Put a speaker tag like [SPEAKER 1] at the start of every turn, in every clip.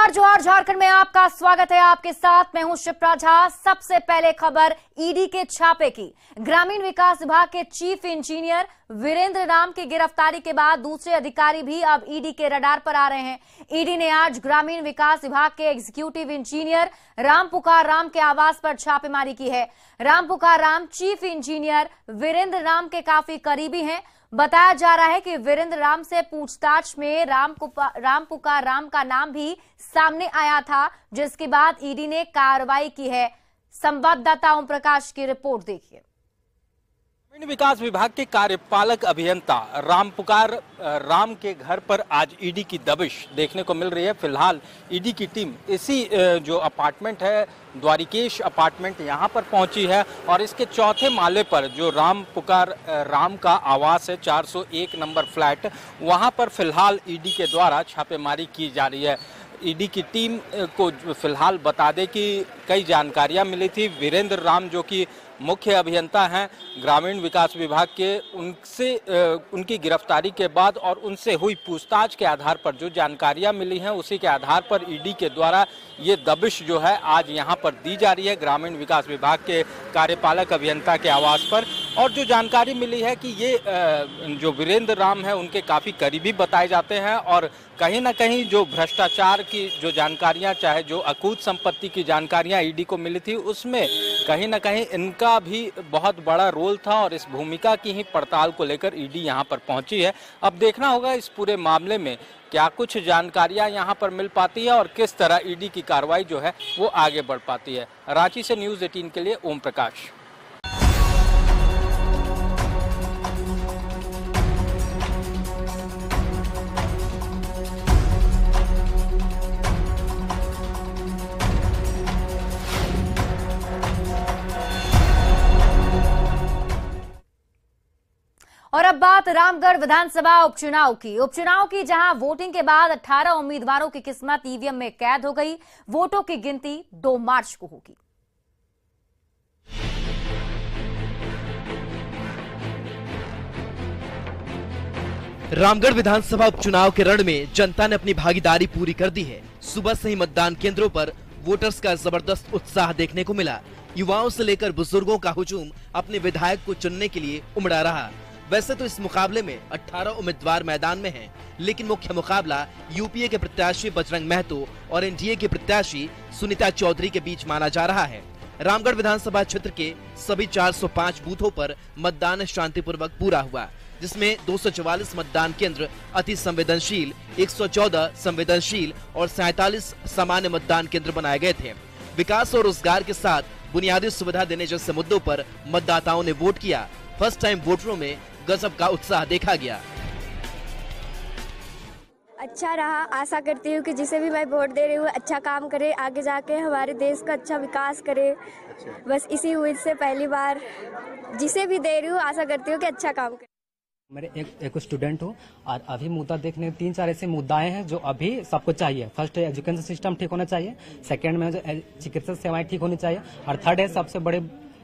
[SPEAKER 1] नमस्कार, जोहार झारखंड में आपका स्वागत है। आपके साथ मैं हूं शिप्रा झा। सबसे पहले खबर ईडी के छापे की। ग्रामीण विकास विभाग के चीफ इंजीनियर वीरेंद्र राम की गिरफ्तारी के बाद दूसरे अधिकारी भी अब ईडी के रडार पर आ रहे हैं। ईडी ने आज ग्रामीण विकास विभाग के एग्जीक्यूटिव इंजीनियर राम पुकार राम के आवास पर छापेमारी की है। राम पुकार राम चीफ इंजीनियर वीरेंद्र राम के काफी करीबी हैं। बताया जा रहा है कि वीरेंद्र राम से पूछताछ में राम पुकार राम का नाम भी सामने आया था, जिसके बाद ईडी ने कार्रवाई की है। संवाददाता ओम प्रकाश की रिपोर्ट देखिए।
[SPEAKER 2] ग्रामीण विकास विभाग के कार्यपालक अभियंता राम पुकार राम के घर पर आज ईडी की दबिश देखने को मिल रही है। फिलहाल ईडी की टीम इसी जो अपार्टमेंट है, द्वारिकेश अपार्टमेंट, यहां पर पहुंची है और इसके चौथे माले पर जो राम पुकार राम का आवास है, 401 नंबर फ्लैट, वहां पर फिलहाल ईडी के द्वारा छापेमारी की जा रही है। ईडी की टीम को फिलहाल बता दें कि कई जानकारियां मिली थी। वीरेंद्र राम जो कि मुख्य अभियंता हैं ग्रामीण विकास विभाग के, उनसे उनकी गिरफ्तारी के बाद और उनसे हुई पूछताछ के आधार पर जो जानकारियां मिली हैं, उसी के आधार पर ईडी के द्वारा ये दबिश जो है आज यहां पर दी जा रही है ग्रामीण विकास विभाग के कार्यपालक अभियंता के आवास पर। और जो जानकारी मिली है कि ये जो वीरेंद्र राम है उनके काफ़ी करीबी बताए जाते हैं और कहीं ना कहीं जो भ्रष्टाचार की जो जानकारियां, चाहे जो अकूत संपत्ति की जानकारियां ईडी को मिली थी, उसमें कहीं ना कहीं इनका भी बहुत बड़ा रोल था और इस भूमिका की ही पड़ताल को लेकर ईडी यहां पर पहुंची है। अब देखना होगा इस पूरे मामले में क्या कुछ जानकारियां यहां पर मिल पाती है और किस तरह ईडी की कार्रवाई जो है वो आगे बढ़ पाती है। रांची से न्यूज़ 18 के लिए ओम प्रकाश।
[SPEAKER 1] और अब बात रामगढ़ विधानसभा उपचुनाव की जहां वोटिंग के बाद 18 उम्मीदवारों की किस्मत ईवीएम में कैद हो गई। वोटों की गिनती 2 मार्च को होगी।
[SPEAKER 3] रामगढ़ विधानसभा उपचुनाव के रण में जनता ने अपनी भागीदारी पूरी कर दी है। सुबह से ही मतदान केंद्रों पर वोटर्स का जबरदस्त उत्साह देखने को मिला। युवाओं से लेकर बुजुर्गों का हुजूम अपने विधायक को चुनने के लिए उमड़ा रहा। वैसे तो इस मुकाबले में 18 उम्मीदवार मैदान में हैं, लेकिन मुख्य मुकाबला यूपीए के प्रत्याशी बजरंग महतो और एनडीए के प्रत्याशी सुनीता चौधरी के बीच माना जा रहा है। रामगढ़ विधानसभा क्षेत्र के सभी 405 बूथों पर मतदान शांतिपूर्वक पूरा हुआ, जिसमें 244 मतदान केंद्र अति संवेदनशील, 114 संवेदनशील और 47 सामान्य मतदान केंद्र बनाए गए थे। विकास और रोजगार के साथ बुनियादी सुविधा देने जैसे मुद्दों पर मतदाताओं ने वोट किया। फर्स्ट टाइम वोटरों में गजब का उत्साह देखा गया।
[SPEAKER 4] अच्छा रहा। आशा करती हूँ कि जिसे भी मैं वोट दे रही हूँ अच्छा काम करे, आगे जाके हमारे देश का अच्छा विकास करे। बस इसी उम्मीद से पहली बार जिसे भी दे रही हूँ आशा करती हूँ कि अच्छा काम करे।
[SPEAKER 5] मैं एक स्टूडेंट हूँ और अभी मुद्दा देखने 3-4 ऐसे मुद्दाएं हैं जो अभी सबको चाहिए। फर्स्ट है एजुकेशन सिस्टम ठीक होना चाहिए, सेकंड में चिकित्सा सेवाएं ठीक होनी चाहिए और थर्ड है सबसे बड़े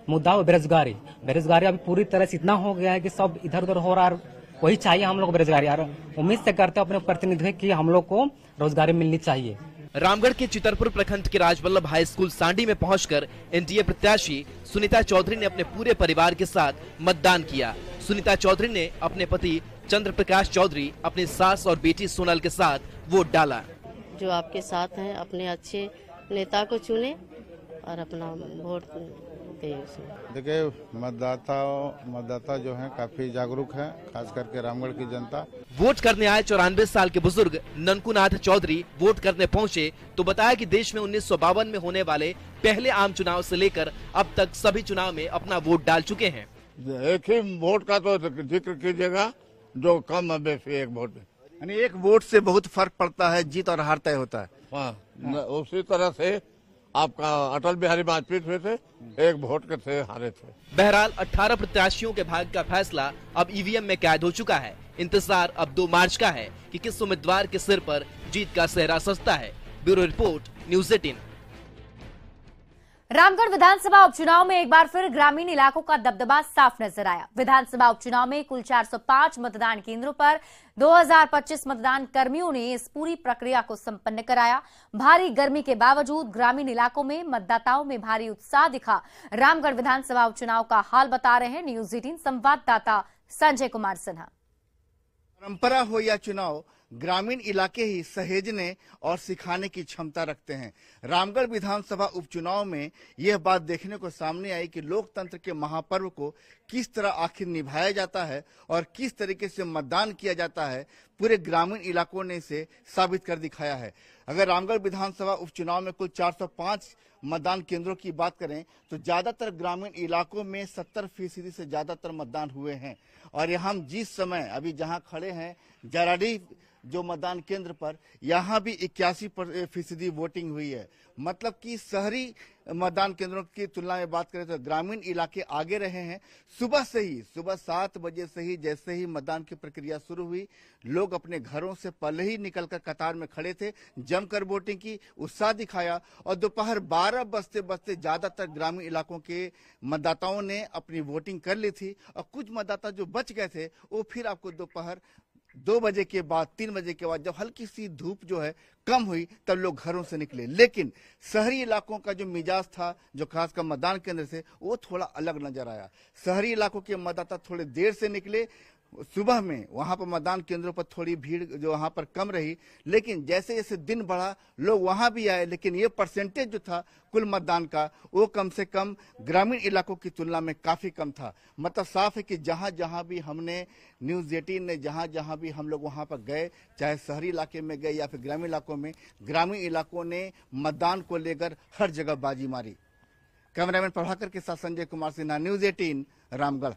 [SPEAKER 5] मुद्दा हो बेरोजगारी। बेरोजगारी अभी पूरी तरह से इतना हो गया है कि सब इधर उधर हो रहा है, वही चाहिए हम लोग बेरोजगारी। और उम्मीद से करते अपने प्रतिनिधि की हम लोग को रोजगारी मिलनी चाहिए।
[SPEAKER 3] रामगढ़ के चितरपुर प्रखंड के राजवल्लभ हाई स्कूल सांडी में पहुंचकर एनडीए प्रत्याशी सुनीता चौधरी ने अपने पूरे परिवार के साथ मतदान किया। सुनीता चौधरी ने अपने पति चंद्र प्रकाश चौधरी, अपनी सास और बेटी सोनल के साथ वोट डाला।
[SPEAKER 6] जो आपके साथ हैं अपने अच्छे नेता को चुने और अपना वोट दे।
[SPEAKER 7] देखिए मतदाता जो हैं काफी जागरूक हैं, खास करके रामगढ़ की जनता।
[SPEAKER 3] वोट करने आए 94 साल के बुजुर्ग ननकुनाथ चौधरी वोट करने पहुंचे तो बताया कि देश में 1952 में होने वाले पहले आम चुनाव से लेकर अब तक सभी चुनाव में अपना वोट डाल चुके हैं।
[SPEAKER 7] एक ही वोट का तो जिक्र कीजिएगा, जो कम बेशी एक वोट,
[SPEAKER 8] यानी एक वोट से बहुत फर्क पड़ता है, जीत और हार तय होता है।
[SPEAKER 7] हाँ, उसी तरह से आपका अटल बिहारी वाजपेयी हुए थे, एक वोट के थे हारे थे।
[SPEAKER 3] बहरहाल 18 प्रत्याशियों के भाग्य का फैसला अब ईवीएम में कैद हो चुका है। इंतजार अब 2 मार्च का है कि किस उम्मीदवार के सिर पर जीत का सेहरा सजता है। Bureau report, news 18।
[SPEAKER 1] रामगढ़ विधानसभा उपचुनाव में एक बार फिर ग्रामीण इलाकों का दबदबा साफ नजर आया। विधानसभा उपचुनाव में कुल 405 मतदान केंद्रों पर 2025 मतदान कर्मियों ने इस पूरी प्रक्रिया को संपन्न कराया। भारी गर्मी के बावजूद ग्रामीण इलाकों में मतदाताओं में भारी उत्साह दिखा। रामगढ़ विधानसभा उपचुनाव का हाल बता रहे हैं न्यूज 18 संवाददाता संजय कुमार सिन्हा।
[SPEAKER 8] परंपरा हो या चुनाव, ग्रामीण इलाके ही सहेजने और सिखाने की क्षमता रखते हैं। रामगढ़ विधानसभा उपचुनाव में यह बात देखने को सामने आई कि लोकतंत्र के महापर्व को किस तरह आखिर निभाया जाता है और किस तरीके से मतदान किया जाता है, पूरे ग्रामीण इलाकों ने इसे साबित कर दिखाया है। अगर रामगढ़ विधानसभा उपचुनाव में कुल 405 मतदान केंद्रों की बात करें तो ज्यादातर ग्रामीण इलाकों में 70% से ज्यादातर मतदान हुए हैं। और यहाँ हम जिस समय अभी जहां खड़े हैं जराडी जो मतदान केंद्र पर, यहाँ भी 81% वोटिंग हुई है। मतलब कि शहरी मतदान केंद्रों की तुलना में बात करें तो ग्रामीण इलाके आगे रहे हैं। सुबह 7 बजे से ही जैसे ही मतदान की प्रक्रिया शुरू हुई, लोग अपने घरों से पहले ही निकलकर कतार में खड़े थे, जमकर वोटिंग की, उत्साह दिखाया। और दोपहर 12 बजते ज्यादातर ग्रामीण इलाकों के मतदाताओं ने अपनी वोटिंग कर ली थी। और कुछ मतदाता जो बच गए थे वो फिर आपको दोपहर 2 बजे के बाद, 3 बजे के बाद जब हल्की सी धूप जो है कम हुई तब लोग घरों से निकले। लेकिन शहरी इलाकों का जो मिजाज था, जो खासकर मतदान केंद्र से, वो थोड़ा अलग नजर आया। शहरी इलाकों के मतदाता थोड़े देर से निकले। सुबह में वहां पर मतदान केंद्रों पर थोड़ी भीड़ जो वहां पर कम रही, लेकिन जैसे जैसे दिन बढ़ा लोग वहां भी आए। लेकिन ये परसेंटेज जो था कुल मतदान का, वो कम से कम ग्रामीण इलाकों की तुलना में काफी कम था। मतलब साफ है कि जहां जहां भी हमने न्यूज 18 ने जहां जहां भी हम लोग वहां पर गए, चाहे शहरी इलाके में गए या फिर ग्रामीण इलाकों में, ग्रामीण इलाकों ने मतदान को लेकर हर जगह बाजी मारी। कैमरामैन प्रभाकर के साथ संजय कुमार सिन्हा, न्यूज 18 रामगढ़।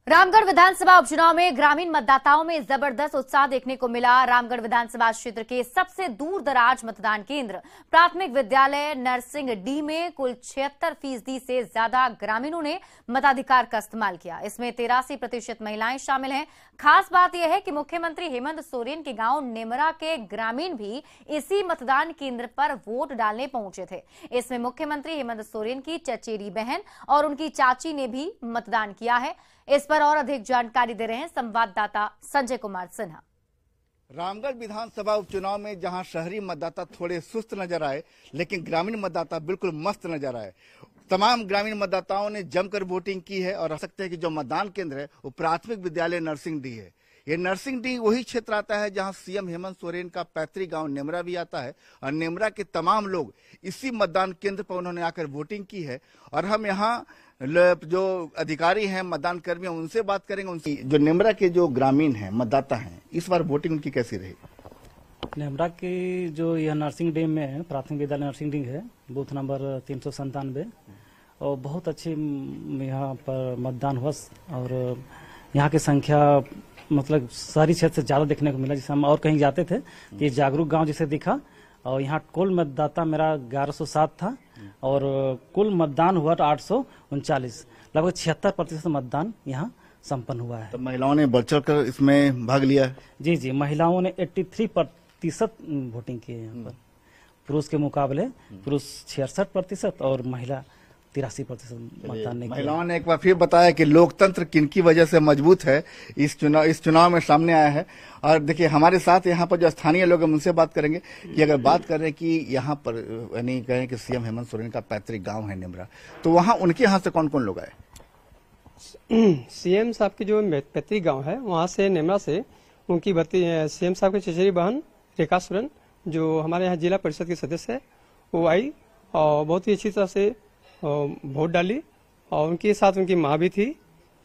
[SPEAKER 1] रामगढ़ विधानसभा उपचुनाव में ग्रामीण मतदाताओं में जबरदस्त उत्साह देखने को मिला। रामगढ़ विधानसभा क्षेत्र के सबसे दूर दराज मतदान केंद्र प्राथमिक विद्यालय नरसिंह डी में कुल 76% से ज्यादा ग्रामीणों ने मताधिकार का इस्तेमाल किया। इसमें 83% महिलाएं शामिल हैं। खास बात यह है कि मुख्यमंत्री हेमंत सोरेन के गांव नेमरा के ग्रामीण भी इसी मतदान केंद्र पर वोट डालने पहुंचे थे। इसमें मुख्यमंत्री हेमंत सोरेन की चचेरी बहन और उनकी चाची ने भी मतदान किया है। इस पर और अधिक जानकारी दे रहे हैं संवाददाता संजय कुमार सिन्हा।
[SPEAKER 8] रामगढ़ विधानसभा उपचुनाव में जहां शहरी मतदाता थोड़े सुस्त नजर आए, लेकिन ग्रामीण मतदाता बिल्कुल मस्त नजर आए। तमाम ग्रामीण मतदाताओं ने जमकर वोटिंग की है। और रह सकते हैं कि जो मतदान केंद्र है वो प्राथमिक विद्यालय नरसिंह डी है। ये नरसिंह डी वही क्षेत्र आता है जहां सीएम हेमंत सोरेन का पैतृक गांव नेमरा भी आता है। और नेमरा के तमाम लोग इसी मतदान केंद्र पर उन्होंने आकर वोटिंग की है। और हम यहाँ जो अधिकारी हैं, मतदान कर्मी, उनसे बात करेंगे। उनसे जो नेमरा के जो ग्रामीण हैं, मतदाता हैं, इस बार वोटिंग उनकी कैसी रही?
[SPEAKER 5] नेमरा की जो यह नर्सिंग डे में है, प्राथमिक विद्यालय नर्सिंग डे है, बूथ नंबर 397, और बहुत अच्छी यहाँ पर मतदान हुआ। और यहाँ की संख्या मतलब शहरी क्षेत्र से ज्यादा देखने को मिला। जिसे हम और कहीं जाते थे, ये जागरूक गांव जिसे दिखा। और यहाँ कुल मतदाता मेरा 1107 था और कुल मतदान हुआ 839, लगभग 76% मतदान यहाँ संपन्न हुआ है।
[SPEAKER 8] तो महिलाओं ने बढ़ चढ़ कर इसमें भाग लिया?
[SPEAKER 5] जी, महिलाओं ने 83% वोटिंग की है यहाँ पर। पुरुष के मुकाबले पुरुष 66% और महिला 83% मतदान ने किया।
[SPEAKER 8] महिलाओं ने एक बार फिर बताया कि लोकतंत्र किनकी वजह से मजबूत है, इस चुनाव में सामने आया है। और देखिए हमारे साथ यहाँ पर जो स्थानीय लोग हैं उनसे बात करेंगे कि अगर बात करें कि यहाँ पर यानी कहें कि सीएम हेमंत सोरेन का पैतृक गांव है नेमरा, तो वहाँ उनके यहाँ से कौन कौन लोग आए?
[SPEAKER 9] सीएम साहब की जो पैतृक गाँव है वहाँ से, नेमरा से, उनकी सीएम साहब की चचेरी बहन रेखा सोरेन जो हमारे यहाँ जिला परिषद की सदस्य है, वो आई और बहुत ही अच्छी तरह से वोट डाली। और उनके साथ उनकी माँ भी थी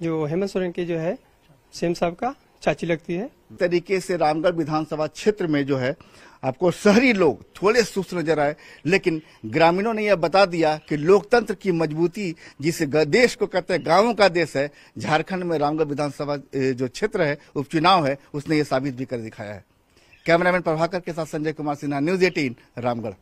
[SPEAKER 9] जो हेमंत सोरेन की जो है सीएम साहब का चाची लगती है।
[SPEAKER 8] तरीके से रामगढ़ विधानसभा क्षेत्र में जो है आपको शहरी लोग थोड़े सुस्त नजर आए, लेकिन ग्रामीणों ने यह बता दिया कि लोकतंत्र की मजबूती जिसे देश को कहते हैं गांवों का देश है, झारखंड में रामगढ़ विधानसभा जो क्षेत्र है, उपचुनाव है, उसने ये साबित भी कर दिखाया है। कैमरामैन प्रभाकर के साथ संजय कुमार सिन्हा, न्यूज 18 रामगढ़।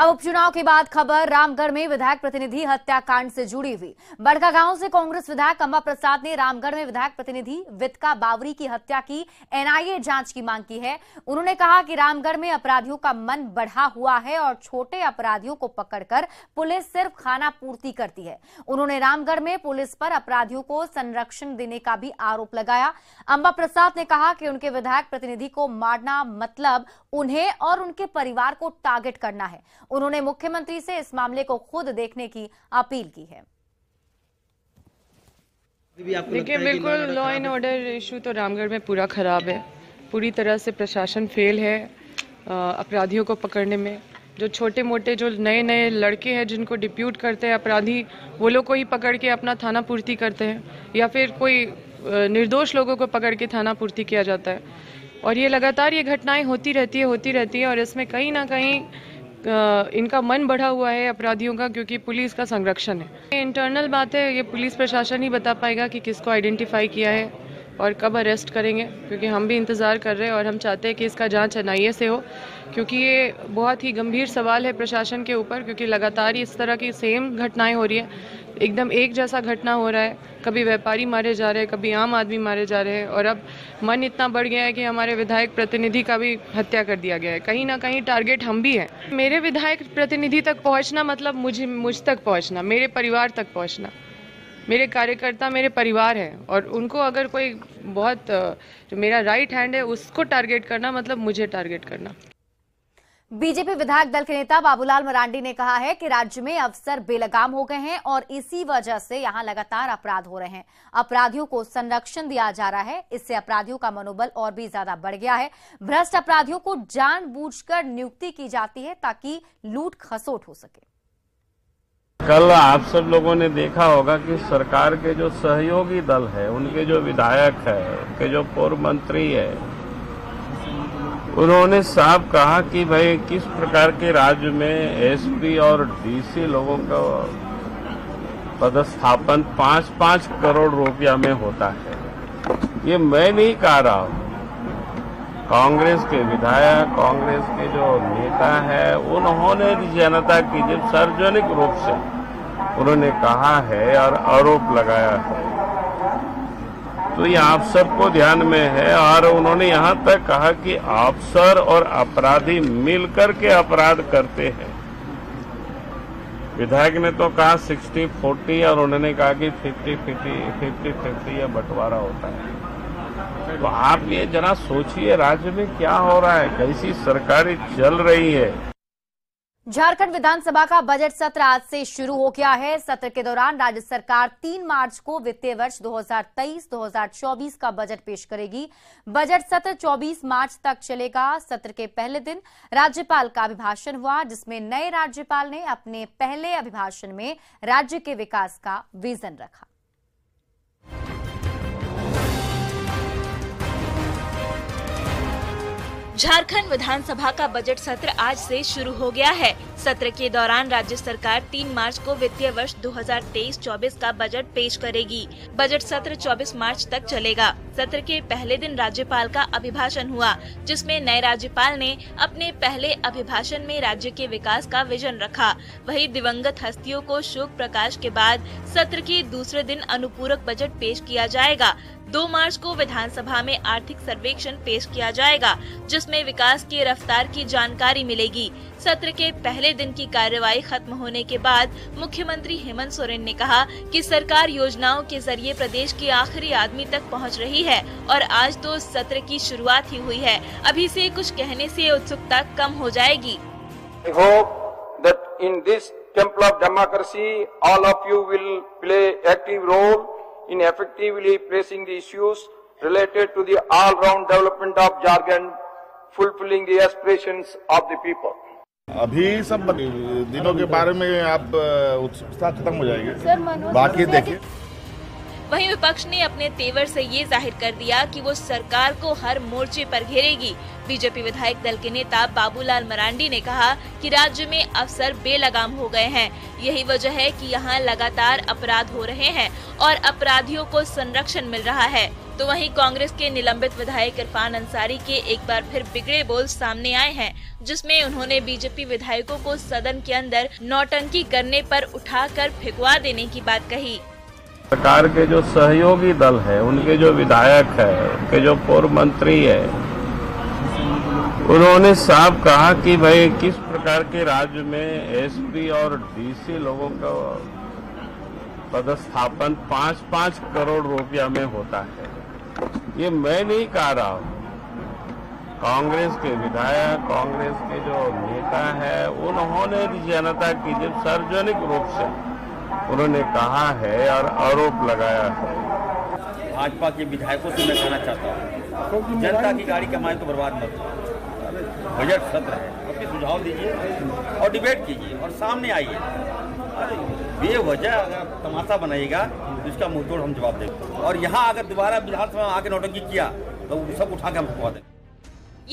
[SPEAKER 1] अब उपचुनाव के बाद खबर रामगढ़ में विधायक प्रतिनिधि हत्याकांड से जुड़ी हुई। बड़का गांव से कांग्रेस विधायक अंबा प्रसाद ने रामगढ़ में विधायक प्रतिनिधि वितका बावरी की हत्या की एनआईए जांच की मांग की है। उन्होंने कहा कि रामगढ़ में अपराधियों का मन बढ़ा हुआ है और छोटे अपराधियों को पकड़कर पुलिस सिर्फ खाना पूर्ति करती है। उन्होंने रामगढ़ में पुलिस पर अपराधियों को संरक्षण देने का भी आरोप लगाया। अंबा प्रसाद ने कहा कि उनके विधायक प्रतिनिधि को मारना मतलब उन्हें और उनके परिवार को टारगेट करना है। उन्होंने मुख्यमंत्री से इस मामले को खुद देखने की अपील की है।
[SPEAKER 10] देखिए, बिल्कुल लॉ एंड ऑर्डर इशू तो रामगढ़ में पूरा खराब है। पूरी तरह से प्रशासन फेल है अपराधियों को पकड़ने में। जो छोटे मोटे जो नए नए लड़के हैं जिनको डिप्यूट करते हैं अपराधी, वो लोग को ही पकड़ के अपना थाना पूर्ति करते हैं, या फिर कोई निर्दोष लोगों को पकड़ के थाना पूर्ति किया जाता है। और ये लगातार ये घटनाएं होती रहती है और इसमें कहीं ना कहीं इनका मन बढ़ा हुआ है अपराधियों का, क्योंकि पुलिस का संरक्षण है। इंटरनल बात है, ये पुलिस प्रशासन ही बता पाएगा कि किसको आइडेंटिफाई किया है और कब अरेस्ट करेंगे, क्योंकि हम भी इंतज़ार कर रहे हैं और हम चाहते हैं कि इसका जांच एनआईए से हो, क्योंकि ये बहुत ही गंभीर सवाल है प्रशासन के ऊपर, क्योंकि लगातार इस तरह की सेम घटनाएं हो रही है। एकदम एक जैसा घटना हो रहा है, कभी व्यापारी मारे जा रहे हैं, कभी आम आदमी मारे जा रहे हैं, और अब मन इतना बढ़ गया है कि हमारे विधायक प्रतिनिधि का भी हत्या कर दिया गया है। कहीं ना कहीं टारगेट हम भी हैं। मेरे विधायक प्रतिनिधि तक पहुंचना मतलब मुझ तक पहुंचना, मेरे परिवार तक पहुंचना। मेरे कार्यकर्ता मेरे परिवार है, और उनको अगर कोई बहुत जो मेरा राइट हैंड है उसको टारगेट करना मतलब मुझे टारगेट करना।
[SPEAKER 1] बीजेपी विधायक दल के नेता बाबूलाल मरांडी ने कहा है कि राज्य में अफसर बेलगाम हो गए हैं और इसी वजह से यहां लगातार अपराध हो रहे हैं। अपराधियों को संरक्षण दिया जा रहा है, इससे अपराधियों का मनोबल और भी ज्यादा बढ़ गया है। भ्रष्ट अपराधियों को जानबूझकर नियुक्ति की जाती है ताकि लूट खसोट हो सके।
[SPEAKER 11] कल आप सब लोगों ने देखा होगा कि सरकार के जो सहयोगी दल है, उनके जो विधायक है, उनके जो पूर्व मंत्री है, उन्होंने साफ कहा कि भाई किस प्रकार के राज्य में एसपी और डीसी लोगों का पदस्थापन 5-5 करोड़ रुपया में होता है। ये मैं नहीं कह रहा हूं, कांग्रेस के विधायक, कांग्रेस के जो नेता है, उन्होंने जनता की जब सार्वजनिक रूप से उन्होंने कहा है और आरोप लगाया है, तो ये आप सबको ध्यान में है। और उन्होंने यहाँ तक कहा कि अफसर और अपराधी मिलकर के अपराध करते हैं। विधायक ने तो कहा 60-40 और उन्होंने कहा कि 50-50 या बंटवारा होता है। तो आप ये जरा सोचिए राज्य में क्या हो रहा है, कैसी सरकारें चल रही है।
[SPEAKER 1] झारखंड विधानसभा का बजट सत्र आज से शुरू हो गया है। सत्र के दौरान राज्य सरकार 3 मार्च को वित्तीय वर्ष 2023-2024 का बजट पेश करेगी। बजट सत्र 24 मार्च तक चलेगा। सत्र के पहले दिन राज्यपाल का अभिभाषण हुआ, जिसमें नए राज्यपाल ने अपने पहले अभिभाषण में राज्य के विकास का विजन रखा।
[SPEAKER 12] झारखंड विधानसभा का बजट सत्र आज से शुरू हो गया है। सत्र के दौरान राज्य सरकार 3 मार्च को वित्तीय वर्ष 2023-24 का बजट पेश करेगी। बजट सत्र 24 मार्च तक चलेगा। सत्र के पहले दिन राज्यपाल का अभिभाषण हुआ, जिसमें नए राज्यपाल ने अपने पहले अभिभाषण में राज्य के विकास का विजन रखा। वहीं दिवंगत हस्तियों को शोक प्रकाश के बाद सत्र के दूसरे दिन अनुपूरक बजट पेश किया जाएगा। 2 मार्च को विधानसभा में आर्थिक सर्वेक्षण पेश किया जाएगा, जिसमें विकास की रफ्तार की जानकारी मिलेगी। सत्र के पहले दिन की कार्यवाही खत्म होने के बाद मुख्यमंत्री हेमंत सोरेन ने कहा कि सरकार योजनाओं के जरिए प्रदेश के आखिरी आदमी तक पहुंच रही है और आज तो सत्र की शुरुआत ही हुई है। अभी से कुछ कहने से उत्सुकता कम हो जाएगी।
[SPEAKER 13] I hope that in this temple of democracy, all of you will play active role in effectively pressing the issues related to the all-round development of Jharkhand, fulfilling the aspirations of the people.
[SPEAKER 14] अभी सब दिनों के बारे में आप उत्सुकता खत्म हो जाएगी, बाकी देखिए।
[SPEAKER 12] वहीं विपक्ष ने अपने तेवर से ये जाहिर कर दिया कि वो सरकार को हर मोर्चे पर घेरेगी। बीजेपी विधायक दल के नेता बाबूलाल मरांडी ने कहा कि राज्य में अफसर बेलगाम हो गए हैं। यही वजह है कि यहाँ लगातार अपराध हो रहे हैं और अपराधियों को संरक्षण मिल रहा है। तो वहीं कांग्रेस के निलंबित विधायक इरफान अंसारी के एक बार फिर बिगड़े बोल सामने आए हैं, जिसमें उन्होंने बीजेपी विधायकों को सदन के अंदर नौटंकी करने पर उठाकर फेंकवा देने की बात कही।
[SPEAKER 11] सरकार के जो सहयोगी दल है, उनके जो विधायक है, उनके जो पूर्व मंत्री है, उन्होंने साफ कहा कि भाई किस प्रकार के राज्य में एसपी और डीसी लोगों का पदस्थापन 5-5 करोड़ रुपया में होता है। ये मैं नहीं कह रहा हूँ, कांग्रेस के विधायक, कांग्रेस के जो नेता है, उन्होंने जनता की जब सार्वजनिक रूप से उन्होंने कहा है और आरोप लगाया है।
[SPEAKER 15] भाजपा के विधायकों से मैं कहना चाहता हूँ, जनता की गाड़ी कमाई तो बर्बाद मत करो। बजट सत्र है, अपने सुझाव दीजिए और डिबेट कीजिए और सामने आइए। बेवजह अगर तमाशा बनाइएगा तो इसका मुंहतोड़ हम जवाब देंगे। और यहाँ अगर दोबारा विधानसभा में आके नौटंकी किया तो सब उठा के हम ठुकवा देंगे।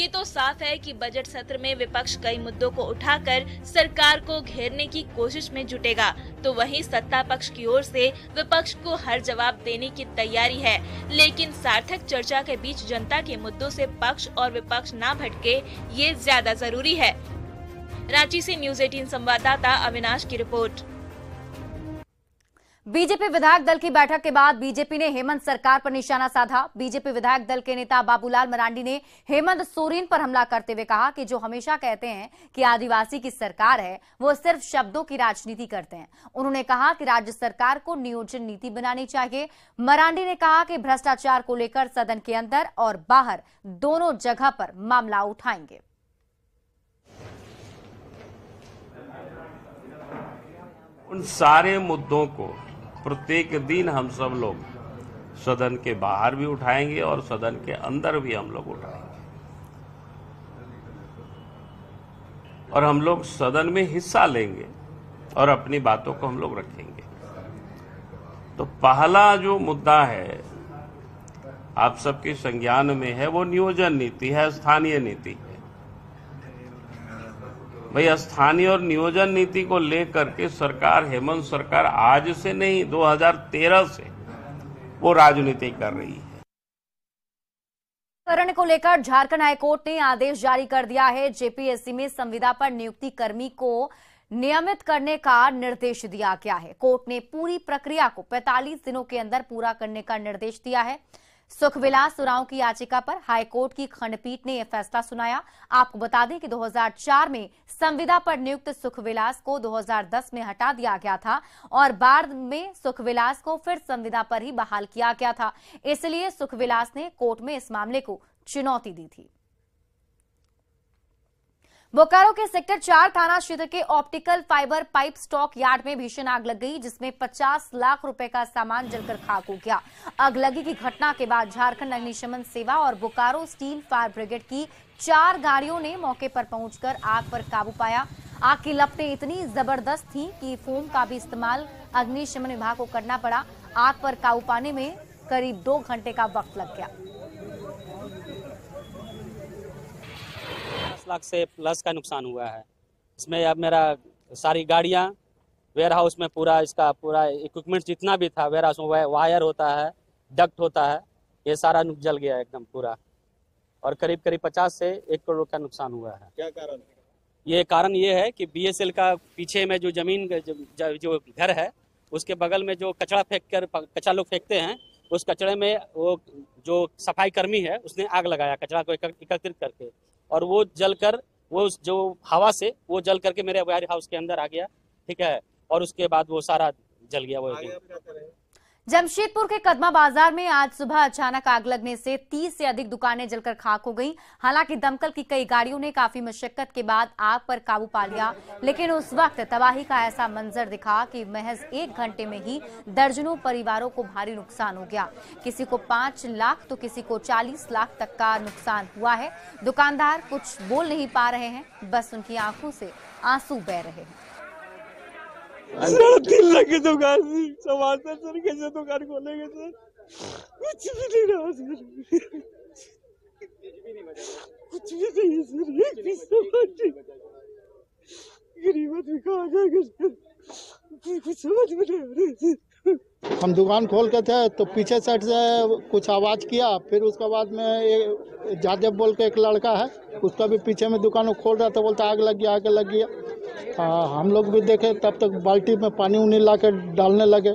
[SPEAKER 12] ये तो साफ है कि बजट सत्र में विपक्ष कई मुद्दों को उठाकर सरकार को घेरने की कोशिश में जुटेगा, तो वहीं सत्ता पक्ष की ओर से विपक्ष को हर जवाब देने की तैयारी है। लेकिन सार्थक चर्चा के बीच जनता के मुद्दों से पक्ष और विपक्ष ना भटके, ये ज्यादा जरूरी है। रांची से न्यूज़ 18 संवाददाता अविनाश की रिपोर्ट।
[SPEAKER 1] बीजेपी विधायक दल की बैठक के बाद बीजेपी ने हेमंत सरकार पर निशाना साधा। बीजेपी विधायक दल के नेता बाबूलाल मरांडी ने हेमंत सोरेन पर हमला करते हुए कहा कि जो हमेशा कहते हैं कि आदिवासी की सरकार है, वो सिर्फ शब्दों की राजनीति करते हैं। उन्होंने कहा कि राज्य सरकार को नियोजन नीति बनानी चाहिए। मरांडी ने कहा कि भ्रष्टाचार को लेकर सदन के अंदर और बाहर दोनों जगह पर मामला उठाएंगे।
[SPEAKER 11] उन सारे मुद्दों को प्रत्येक दिन हम सब लोग सदन के बाहर भी उठाएंगे और सदन के अंदर भी हम लोग उठाएंगे, और हम लोग सदन में हिस्सा लेंगे और अपनी बातों को हम लोग रखेंगे। तो पहला जो मुद्दा है आप सबके संज्ञान में है, वो नियोजन नीति है, स्थानीय नीति है। भाई स्थानीय और नियोजन नीति को लेकर के सरकार, हेमंत सरकार आज से नहीं 2013 से वो राजनीति कर रही है।
[SPEAKER 1] करण को लेकर झारखंड हाईकोर्ट ने आदेश जारी कर दिया है। जेपीएससी में संविदा पर नियुक्ति कर्मी को नियमित करने का निर्देश दिया गया है। कोर्ट ने पूरी प्रक्रिया को 45 दिनों के अंदर पूरा करने का निर्देश दिया है। सुखविलास उरांव की याचिका पर हाईकोर्ट की खंडपीठ ने यह फैसला सुनाया। आपको बता दें कि 2004 में संविदा पर नियुक्त सुखविलास को 2010 में हटा दिया गया था और बाद में सुखविलास को फिर संविदा पर ही बहाल किया गया था। इसलिए सुखविलास ने कोर्ट में इस मामले को चुनौती दी थी। बोकारो के सेक्टर 4 थाना क्षेत्र के optical fibre pipe stock yard में भीषण आग लग गई, जिसमें 50 लाख रुपए का सामान जलकर खाक हो गया। आगलगी की घटना के बाद झारखंड अग्निशमन सेवा और बोकारो स्टील फायर ब्रिगेड की 4 गाड़ियों ने मौके पर पहुंचकर आग पर काबू पाया। आग की लपटें इतनी जबरदस्त थीं कि फोम का भी इस्तेमाल अग्निशमन विभाग को करना पड़ा। आग पर काबू पाने में करीब 2 घंटे का वक्त लग गया।
[SPEAKER 16] 10 लाख से प्लस का नुकसान हुआ है। इसमें अब मेरा सारी गाड़ियां, वेयर हाउस में पूरा इसका पूरा इक्विपमेंट जितना भी था, वेयर हाउस में वायर होता है, डक्ट होता है, ये सारा जल गया एकदम पूरा, और करीब 50 से 1 करोड़ का नुकसान हुआ है।
[SPEAKER 15] क्या कारण?
[SPEAKER 16] ये कारण ये है कि बीएसएल का पीछे में जो जमीन जो घर है, उसके बगल में जो कचरा लोग फेंकते हैं, उस कचरे में वो जो सफाई कर्मी है उसने आग लगाया कचरा को एकत्रित करके, और वो जलकर वो जो हवा से वो जल करके मेरे वेयर हाउस के अंदर आ गया। ठीक है, और उसके बाद वो सारा जल गया। वो
[SPEAKER 1] जमशेदपुर के कदमा बाजार में आज सुबह अचानक आग लगने से 30 से अधिक दुकानें जलकर खाक हो गईं। हालांकि दमकल की कई गाड़ियों ने काफी मशक्कत के बाद आग पर काबू पा लिया, लेकिन उस वक्त तबाही का ऐसा मंजर दिखा कि महज 1 घंटे में ही दर्जनों परिवारों को भारी नुकसान हो गया। किसी को 5 लाख तो किसी को 40 लाख तक का नुकसान हुआ है। दुकानदार कुछ बोल नहीं पा रहे हैं, बस उनकी आंखों से आंसू बह रहे हैं।
[SPEAKER 17] 3 लाख की दुकान सामान था सर, कैसे दुकान खोलेंगे सर? कुछ भी नहीं रहा सर, कुछ भी नहीं सर, एक भी सामान नहीं। गरीब आदमी कहाँ जाएगा सर? कुछ समझ में नहीं आ रही।
[SPEAKER 18] हम दुकान खोल के थे तो पीछे साइड से कुछ आवाज किया, फिर उसके बाद में जादेव बोल के एक लड़का है, उसका भी पीछे में दुकान खोल रहा था, बोलता आग लग गया, आग लग गया। हम लोग भी देखे, तब तक बाल्टी में पानी उनी ला के डालने लगे,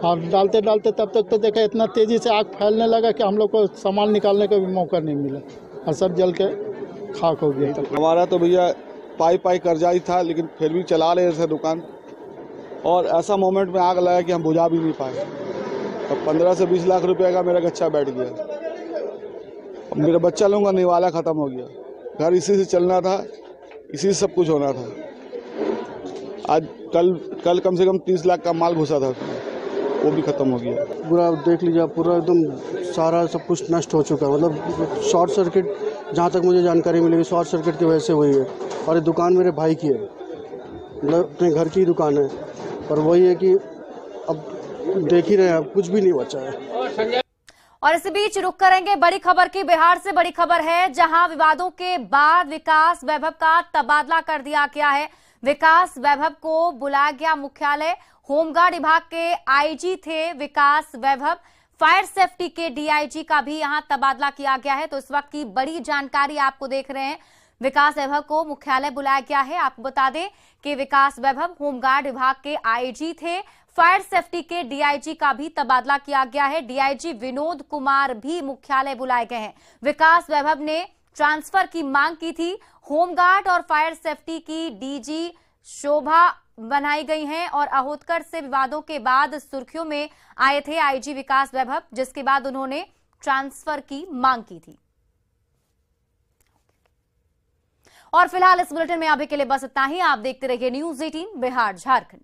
[SPEAKER 18] और डालते डालते तब तक तो देखे इतना तेजी से आग फैलने लगा कि हम लोग को सामान निकालने का भी मौका नहीं मिला, और सब जल के खाक हो गया।
[SPEAKER 19] हमारा तो भैया पाई कर्जा ही था, लेकिन फिर भी चला रहे थे दुकान, और ऐसा मोमेंट में आग लगा कि हम बुझा भी नहीं पाए। तो 15 से 20 लाख रुपए का मेरा गच्चा बैठ गया। अब मेरे बच्चा लोगों का निवाला खत्म हो गया, घर इसी से चलना था, इसी से सब कुछ होना था। आज कल कम से कम 30 लाख का माल घुसा था, वो भी खत्म हो गया।
[SPEAKER 20] पूरा देख लीजिए, पूरा एकदम सारा सब कुछ नष्ट हो चुका है। मतलब शॉर्ट सर्किट, जहाँ तक मुझे जानकारी मिली, शॉर्ट सर्किट की वजह से हुई है। और ये दुकान मेरे भाई की है, मतलब अपने घर की दुकान है, पर वही है कि अब देख ही रहे हैं, कुछ भी नहीं बचा है।
[SPEAKER 1] और इसी बीच रुक करेंगे बड़ी खबर की। बिहार से बड़ी खबर है, जहां विवादों के बाद विकास वैभव का तबादला कर दिया गया है। विकास वैभव को बुलाया गया मुख्यालय। होमगार्ड विभाग के आईजी थे विकास वैभव, फायर सेफ्टी के डीआईजी का भी यहां तबादला किया गया है। तो इस वक्त की बड़ी जानकारी आपको देख रहे हैं, विकास वैभव को मुख्यालय बुलाया गया है। आपको बता दें कि विकास वैभव होमगार्ड विभाग के आईजी थे, फायर सेफ्टी के डीआईजी का भी तबादला किया गया है। डीआईजी विनोद कुमार भी मुख्यालय बुलाए गए हैं। विकास वैभव ने ट्रांसफर की मांग की थी। होमगार्ड और फायर सेफ्टी की डीजी शोभा बनाई गई हैं, और अहोतकर से विवादों के बाद सुर्खियों में आए थे आईजी विकास वैभव, जिसके बाद उन्होंने ट्रांसफर की मांग की थी। और फिलहाल इस बुलेटिन में अभी के लिए बस इतना ही। आप देखते रहिए न्यूज़ 18 बिहार झारखंड।